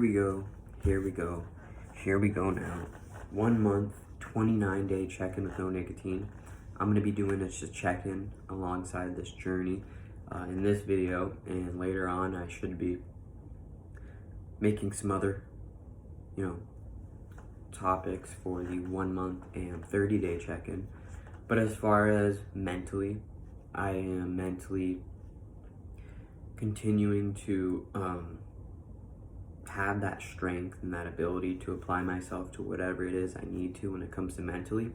Here we go now. 1 month, 29-day check-in with no nicotine. I'm going to be doing this just check-in alongside this journey in this video, and later on I should be making some other, topics for the 1 month and 30-day check-in. But as far as mentally, I am mentally continuing to have that strength and that ability to apply myself to whatever it is I need to when it comes to mentally,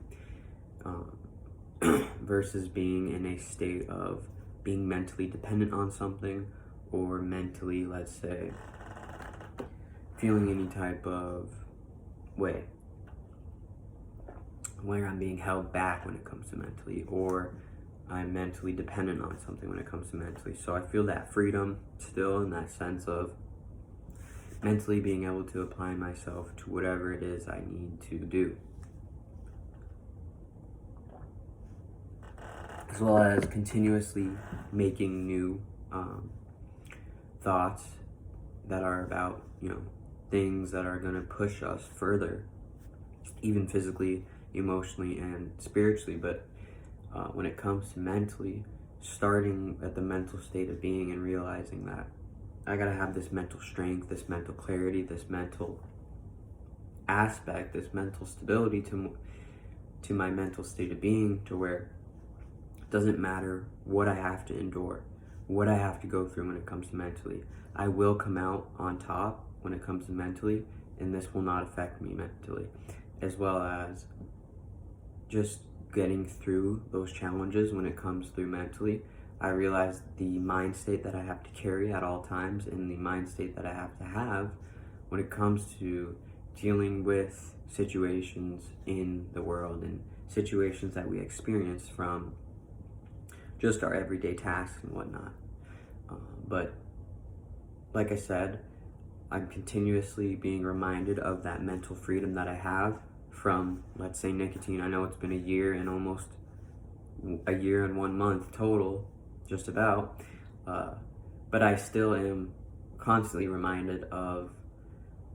versus being in a state of being mentally dependent on something, or mentally, let's say, feeling any type of way where I'm being held back when it comes to mentally, or I'm mentally dependent on something when it comes to mentally. So I feel that freedom still, in that sense of mentally being able to apply myself to whatever it is I need to do, as well as continuously making new thoughts that are about, things that are going to push us further, even physically, emotionally, and spiritually. But when it comes to mentally, starting at the mental state of being and realizing that I gotta have this mental strength, this mental clarity, this mental aspect, this mental stability to my mental state of being, to where it doesn't matter what I have to endure, what I have to go through when it comes to mentally. I will come out on top when it comes to mentally, and this will not affect me mentally, as well as just getting through those challenges when it comes through mentally. I realize the mind state that I have to carry at all times, and the mind state that I have to have when it comes to dealing with situations in the world and situations that we experience from just our everyday tasks and whatnot. But like I said, I'm continuously being reminded of that mental freedom that I have from, let's say, nicotine. I know it's been a year and 1 month total, just about, but I still am constantly reminded of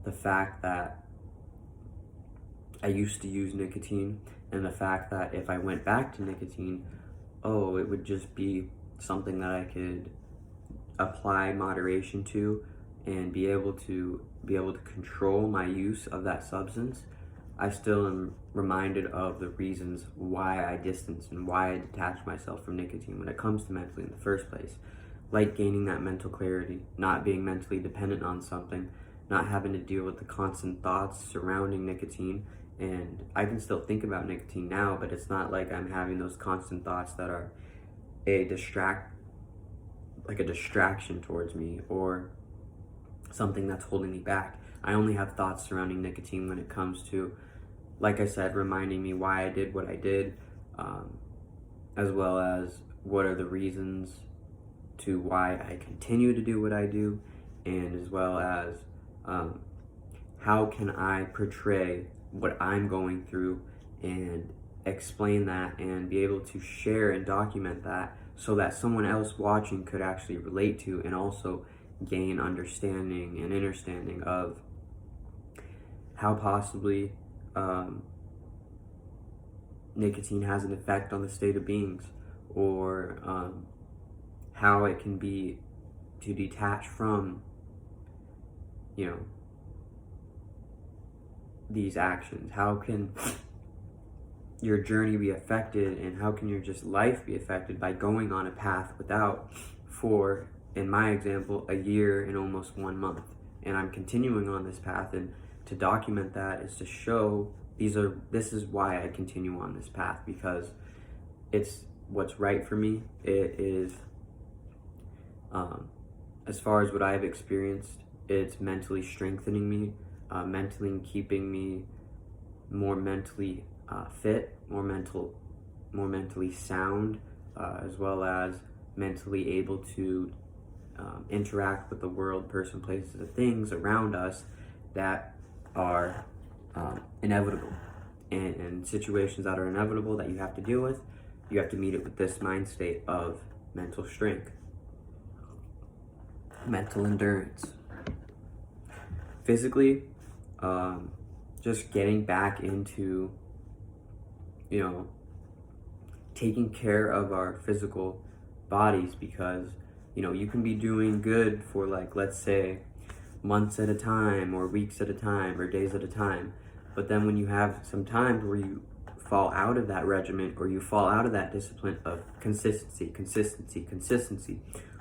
the fact that I used to use nicotine, and the fact that if I went back to nicotine, it would just be something that I could apply moderation to and be able to control my use of that substance. I still am reminded of the reasons why I distanced and why I detached myself from nicotine when it comes to mentally in the first place. Like gaining that mental clarity, not being mentally dependent on something, not having to deal with the constant thoughts surrounding nicotine. And I can still think about nicotine now, but it's not like I'm having those constant thoughts that are a distraction towards me, or something that's holding me back. I only have thoughts surrounding nicotine when it comes to, like I said, reminding me why I did what I did, as well as what are the reasons to why I continue to do what I do, and as well as how can I portray what I'm going through and explain that and be able to share and document that so that someone else watching could actually relate to and also gain understanding and understanding of how possibly nicotine has an effect on the state of beings, or how it can be to detach from these actions. How can your journey be affected, and how can your just life be affected by going on a path without, for, in my example, a year and almost 1 month. And I'm continuing on this path, and to document that is to show this is why I continue on this path, because it's what's right for me. It is, as far as what I've experienced, it's mentally strengthening me, mentally keeping me more mentally fit, more mentally sound, as well as mentally able to interact with the world, person, places, and things around us that are inevitable, and situations that are inevitable that you have to deal with. You have to meet it with this mind state of mental strength, mental endurance. physically, just getting back into, you know, taking care of our physical bodies, because, you know, you can be doing good for, like, let's say months at a time or weeks at a time or days at a time, but then when you have some times where you fall out of that regimen, or you fall out of that discipline of consistency,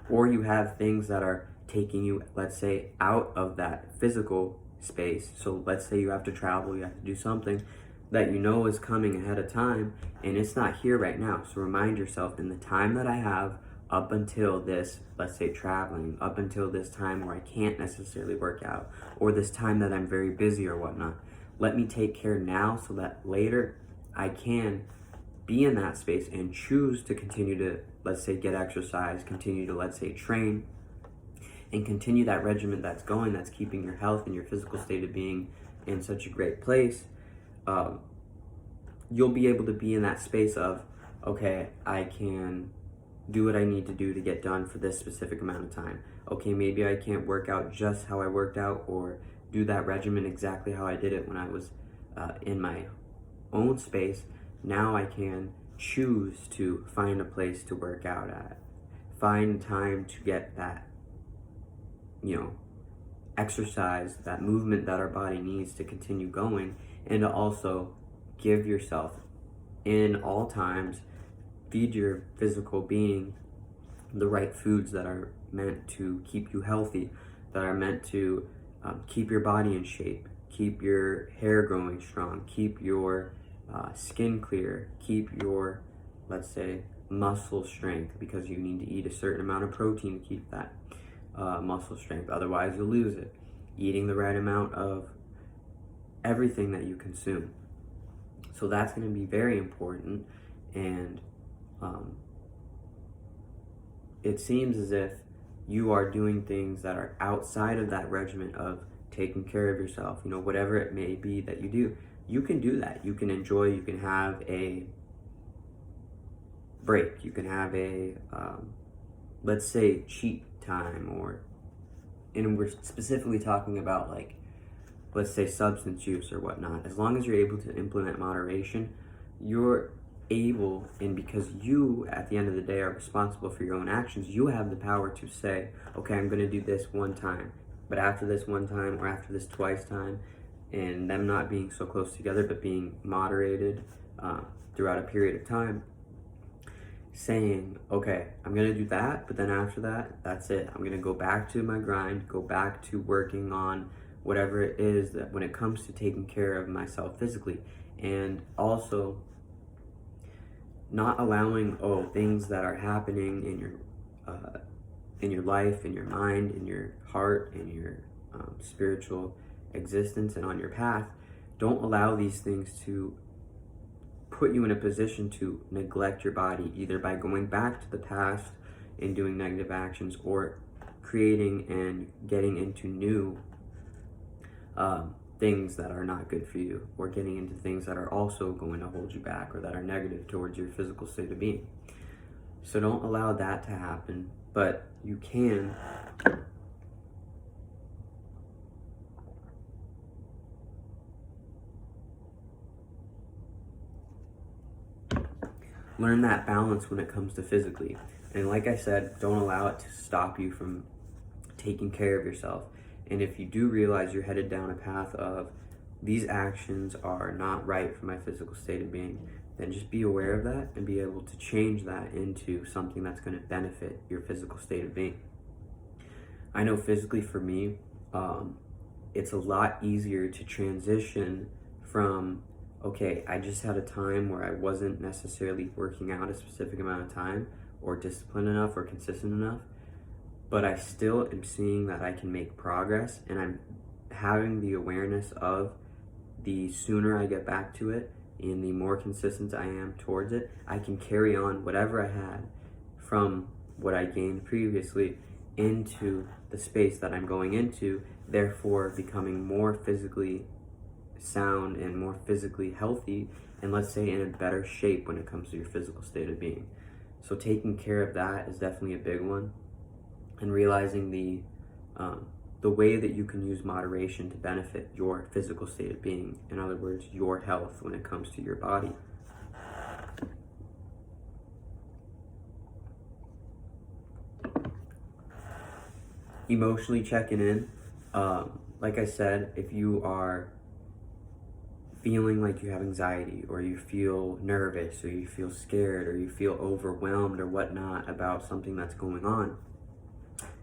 or you have things that are taking you, let's say, out of that physical space. So let's say you have to travel, you have to do something that you know is coming ahead of time, and it's not here right now. So remind yourself, in the time that I have up until this, let's say traveling, up until this time where I can't necessarily work out, or this time that I'm very busy or whatnot, let me take care now so that later I can be in that space and choose to continue to, let's say, get exercise, continue to, let's say, train, and continue that regimen that's going, that's keeping your health and your physical state of being in such a great place. You'll be able to be in that space of, okay, I can do what I need to do to get done for this specific amount of time. Okay, maybe I can't work out just how I worked out, or do that regimen exactly how I did it when I was in my own space. Now I can choose to find a place to work out at, find time to get that, you know, exercise, that movement that our body needs to continue going, and to also give yourself, in all times, feed your physical being the right foods that are meant to keep you healthy, that are meant to keep your body in shape, keep your hair growing strong, keep your skin clear, keep your, let's say, muscle strength, because you need to eat a certain amount of protein to keep that muscle strength, otherwise you'll lose it. Eating the right amount of everything that you consume. So that's going to be very important, and it seems as if you are doing things that are outside of that regimen of taking care of yourself. You know, whatever it may be that you do, you can do that. You can enjoy, you can have a break, you can have a, let's say, cheat time, or, and we're specifically talking about, like, let's say substance use or whatnot. As long as you're able to implement moderation, you're able, and because you, at the end of the day, are responsible for your own actions, you have the power to say, okay, I'm going to do this one time, but after this one time, or after this twice time, and them not being so close together, but being moderated throughout a period of time, saying, okay, I'm going to do that, but then after that, that's it. I'm going to go back to my grind, go back to working on whatever it is that when it comes to taking care of myself physically. And also not allowing things that are happening in your life, in your mind, in your heart, in your spiritual existence, and on your path. Don't allow these things to put you in a position to neglect your body, either by going back to the past and doing negative actions, or creating and getting into new things that are not good for you, or getting into things that are also going to hold you back, or that are negative towards your physical state of being. So don't allow that to happen, but you can learn that balance when it comes to physically. And like I said, don't allow it to stop you from taking care of yourself. And if you do realize you're headed down a path of, these actions are not right for my physical state of being, then just be aware of that and be able to change that into something that's going to benefit your physical state of being. I know physically for me, it's a lot easier to transition from, okay, I just had a time where I wasn't necessarily working out a specific amount of time, or disciplined enough, or consistent enough, but I still am seeing that I can make progress, and I'm having the awareness of, the sooner I get back to it and the more consistent I am towards it, I can carry on whatever I had from what I gained previously into the space that I'm going into, therefore becoming more physically sound and more physically healthy, and let's say in a better shape when it comes to your physical state of being. So taking care of that is definitely a big one, and realizing the the way that you can use moderation to benefit your physical state of being. In other words, your health when it comes to your body. Emotionally checking in. Like I said, if you are feeling like you have anxiety, or you feel nervous, or you feel scared, or you feel overwhelmed or whatnot about something that's going on,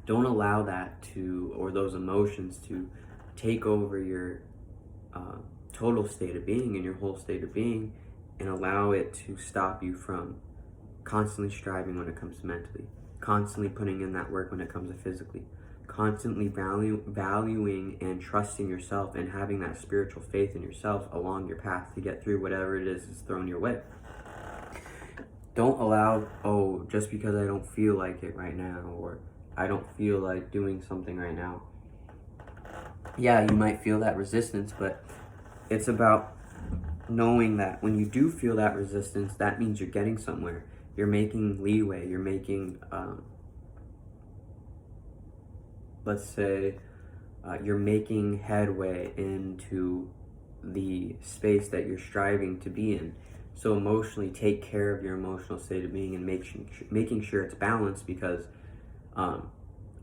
don't allow that to, or those emotions to take over your total state of being and your whole state of being, and allow it to stop you from constantly striving when it comes to mentally, constantly putting in that work when it comes to physically, constantly valuing and trusting yourself, and having that spiritual faith in yourself along your path to get through whatever it is that's thrown your way. Don't allow, oh, just because I don't feel like it right now, or I don't feel like doing something right now. Yeah, you might feel that resistance, but it's about knowing that when you do feel that resistance, that means you're getting somewhere. You're making leeway, you're making let's say you're making headway into the space that you're striving to be in. So emotionally, take care of your emotional state of being, and making sure it's balanced, because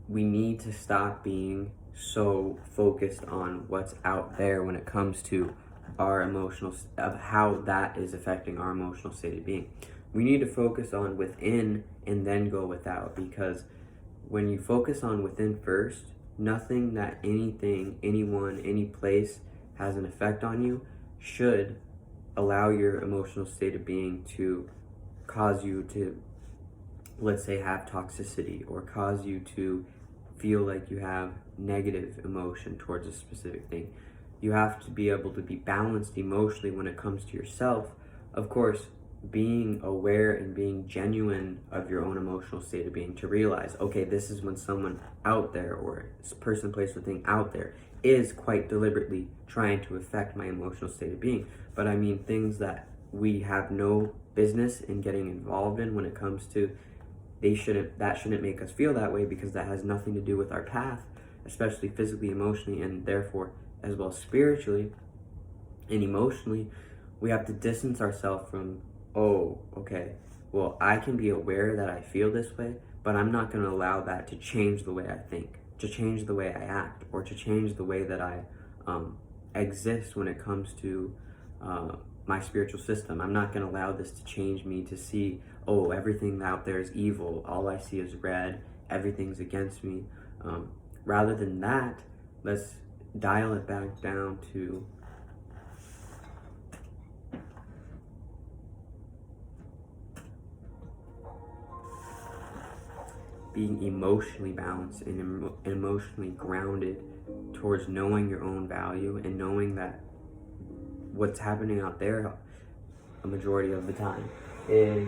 we need to stop being so focused on what's out there when it comes to our emotional, of how that is affecting our emotional state of being. We need to focus on within and then go without, because when you focus on within first, nothing that anything, anyone, any place has an effect on you should allow your emotional state of being to cause you to, let's say, have toxicity, or cause you to feel like you have negative emotion towards a specific thing. You have to be able to be balanced emotionally when it comes to yourself. Of course, being aware and being genuine of your own emotional state of being, to realize, okay, this is when someone out there, or person, place, or thing out there, is quite deliberately trying to affect my emotional state of being. But I mean things that we have no business in getting involved in when it comes to, that shouldn't make us feel that way, because that has nothing to do with our path, especially physically, emotionally, and therefore as well spiritually and emotionally. We have to distance ourselves from, oh, okay, well, I can be aware that I feel this way, but I'm not going to allow that to change the way I think, to change the way I act, or to change the way that I exist when it comes to my spiritual system. I'm not going to allow this to change me to see, oh, everything out there is evil, all I see is red, everything's against me. Rather than that, let's dial it back down to being emotionally balanced and emotionally grounded towards knowing your own value, and knowing that what's happening out there a majority of the time is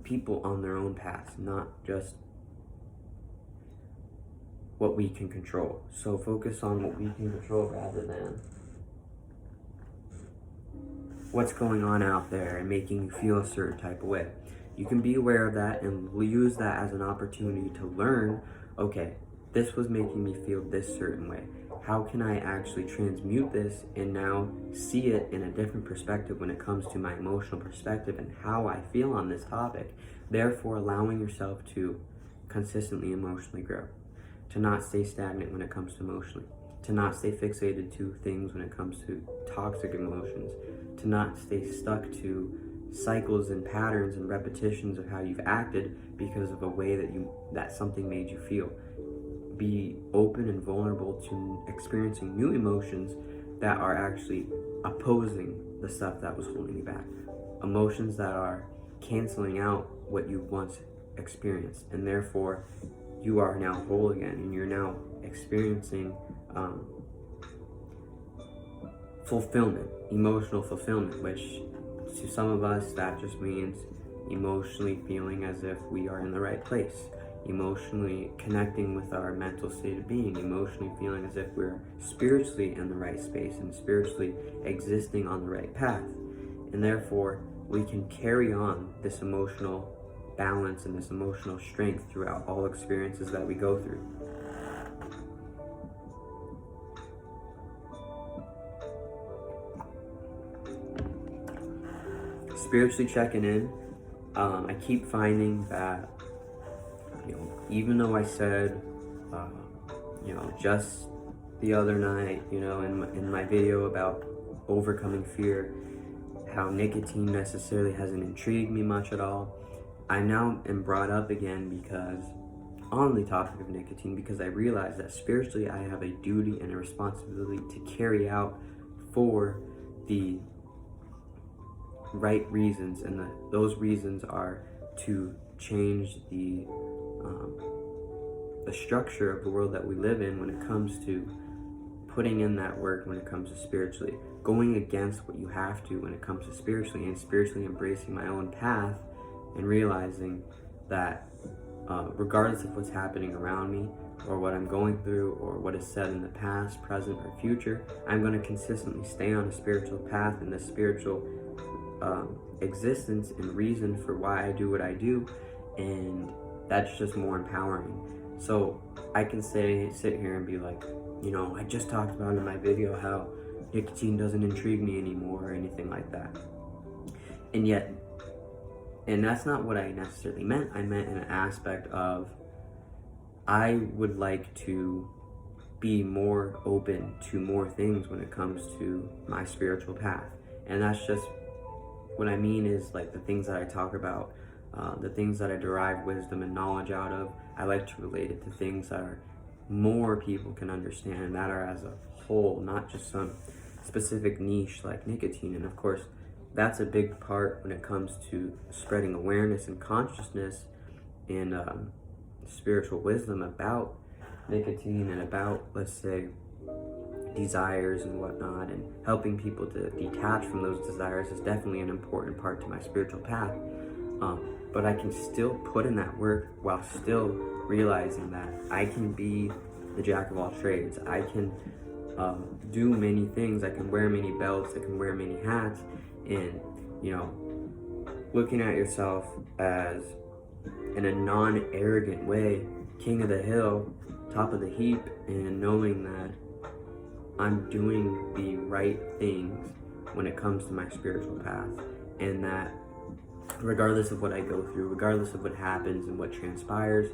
people on their own paths, not just what we can control. So focus on what we can control rather than what's going on out there and making you feel a certain type of way. You can be aware of that and use that as an opportunity to learn, okay, this was making me feel this certain way. How can I actually transmute this and now see it in a different perspective when it comes to my emotional perspective and how I feel on this topic? Therefore, allowing yourself to consistently emotionally grow, to not stay stagnant when it comes to emotionally, to not stay fixated to things when it comes to toxic emotions, to not stay stuck to cycles and patterns and repetitions of how you've acted because of a way that something made you feel. Be open and vulnerable to experiencing new emotions that are actually opposing the stuff that was holding you back. Emotions that are canceling out what you once experienced, and therefore you are now whole again, and you're now experiencing fulfillment, emotional fulfillment, which to some of us that just means emotionally feeling as if we are in the right place, emotionally connecting with our mental state of being, emotionally feeling as if we're spiritually in the right space and spiritually existing on the right path. And therefore, we can carry on this emotional balance and this emotional strength throughout all experiences that we go through. Spiritually checking in, I keep finding that, even though I said, just the other night, in my video about overcoming fear, how nicotine necessarily hasn't intrigued me much at all, I now am brought up again because, on the topic of nicotine, because I realize that spiritually I have a duty and a responsibility to carry out for the right reasons, and those reasons are to change the structure of the world that we live in when it comes to putting in that work, when it comes to spiritually going against what you have to when it comes to spiritually, and spiritually embracing my own path and realizing that regardless of what's happening around me or what I'm going through or what is said in the past, present, or future, I'm going to consistently stay on a spiritual path and the spiritual existence and reason for why I do what I do, and that's just more empowering. So I can sit here and be like, I just talked about in my video how nicotine doesn't intrigue me anymore or anything like that. And that's not what I necessarily meant. I meant in an aspect of, I would like to be more open to more things when it comes to my spiritual path. And that's just what I mean is like the things that I talk about, the things that I derive wisdom and knowledge out of, I like to relate it to things that are more people can understand, that are as a whole, not just some specific niche like nicotine. And of course, that's a big part when it comes to spreading awareness and consciousness and spiritual wisdom about nicotine and about, let's say, desires and whatnot, and helping people to detach from those desires is definitely an important part to my spiritual path. But I can still put in that work while still realizing that I can be the jack of all trades. I can do many things. I can wear many belts. I can wear many hats. And, looking at yourself as, in a non-arrogant way, king of the hill, top of the heap, and knowing that I'm doing the right things when it comes to my spiritual path, and that regardless of what I go through, regardless of what happens and what transpires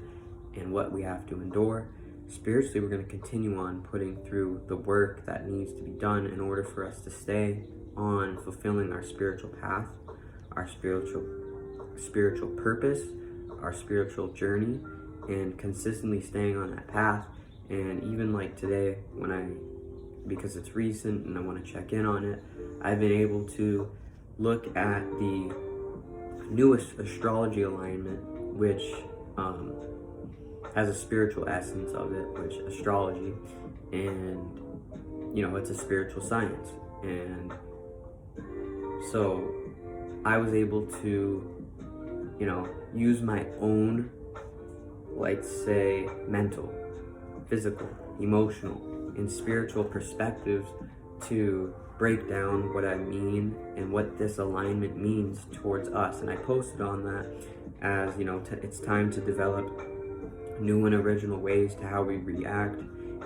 and what we have to endure, spiritually we're going to continue on putting through the work that needs to be done in order for us to stay on fulfilling our spiritual path, our spiritual purpose, our spiritual journey, and consistently staying on that path. And even like today, because it's recent and I want to check in on it, I've been able to look at the newest astrology alignment, which has a spiritual essence of it, which astrology, and it's a spiritual science. And so I was able to use my own, let's say, mental, physical, emotional, and spiritual perspectives to break down what I mean and what this alignment means towards us. And I posted on that as, it's time to develop new and original ways to how we react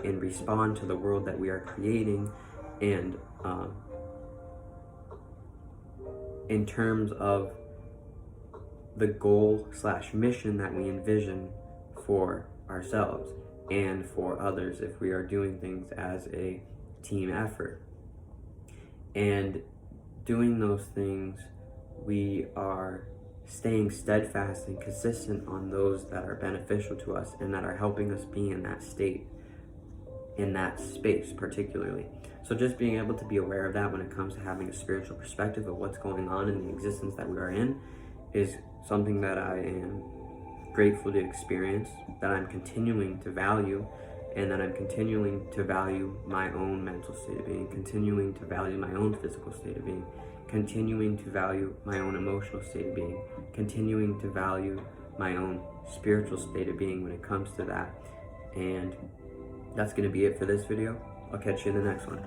and respond to the world that we are creating, and in terms of the goal/mission that we envision for ourselves and for others if we are doing things as a team effort. And doing those things, we are staying steadfast and consistent on those that are beneficial to us and that are helping us be in that state, in that space particularly. So just being able to be aware of that when it comes to having a spiritual perspective of what's going on in the existence that we are in is something that I am grateful to experience, that I'm continuing to value, and that I'm continuing to value my own mental state of being, continuing to value my own physical state of being, continuing to value my own emotional state of being, continuing to value my own spiritual state of being when it comes to that. And that's going to be it for this video. I'll catch you in the next one.